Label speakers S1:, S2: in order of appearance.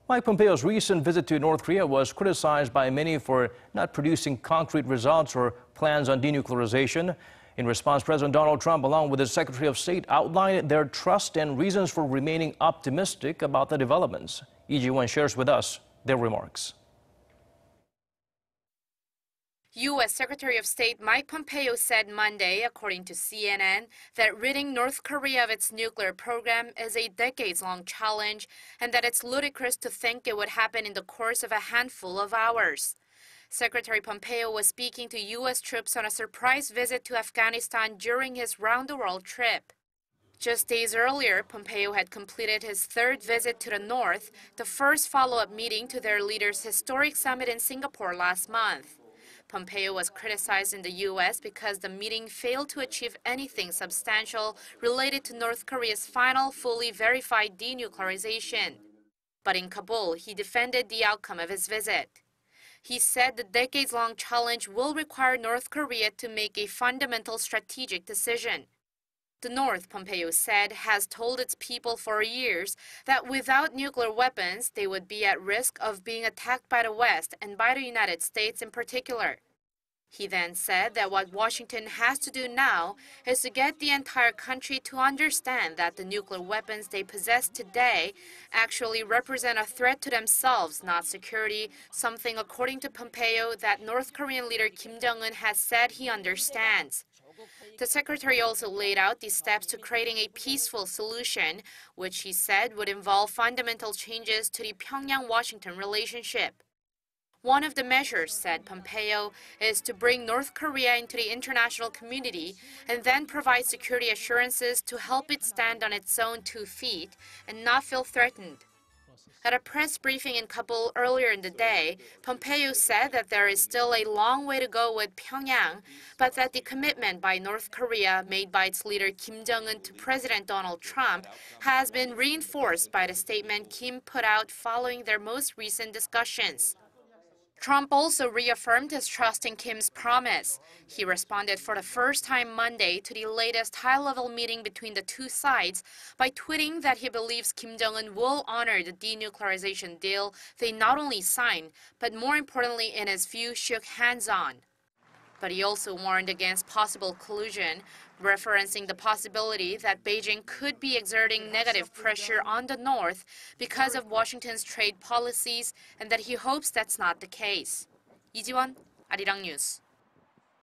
S1: Mike Pompeo's recent visit to North Korea was criticized by many for not producing concrete results or plans on denuclearization. In response, President Donald Trump, along with his Secretary of State, outlined their trust and reasons for remaining optimistic about the developments. Lee Ji-won shares with us their remarks.
S2: U.S. Secretary of State Mike Pompeo said Monday, according to CNN, that ridding North Korea of its nuclear program is a decades-long challenge and that it's ludicrous to think it would happen in the course of a handful of hours. Secretary Pompeo was speaking to U.S. troops on a surprise visit to Afghanistan during his round-the-world trip. Just days earlier, Pompeo had completed his third visit to the North, the first follow-up meeting to their leaders' historic summit in Singapore last month. Pompeo was criticized in the U.S. because the meeting failed to achieve anything substantial related to North Korea's final, fully verified denuclearization. But in Kabul, he defended the outcome of his visit. He said the decades-long challenge will require North Korea to make a fundamental strategic decision. The North, Pompeo said, has told its people for years that without nuclear weapons, they would be at risk of being attacked by the West and by the United States in particular. He then said that what Washington has to do now is to get the entire country to understand that the nuclear weapons they possess today actually represent a threat to themselves, not security, something, according to Pompeo, that North Korean leader Kim Jong-un has said he understands. The secretary also laid out the steps to creating a peaceful solution, which he said would involve fundamental changes to the Pyongyang-Washington relationship. One of the measures, said Pompeo, is to bring North Korea into the international community and then provide security assurances to help it stand on its own 2 feet and not feel threatened. At a press briefing in Kabul earlier in the day, Pompeo said that there is still a long way to go with Pyongyang, but that the commitment by North Korea made by its leader Kim Jong-un to President Donald Trump has been reinforced by the statement Kim put out following their most recent discussions. Trump also reaffirmed his trust in Kim's promise. He responded for the first time Monday to the latest high-level meeting between the two sides by tweeting that he believes Kim Jong-un will honor the denuclearization deal they not only signed, but more importantly, in his view, shook hands on. But he also warned against possible collusion, referencing the possibility that Beijing could be exerting negative pressure on the North because of Washington's trade policies, and that he hopes that's not the case. Lee Ji-won, Arirang News.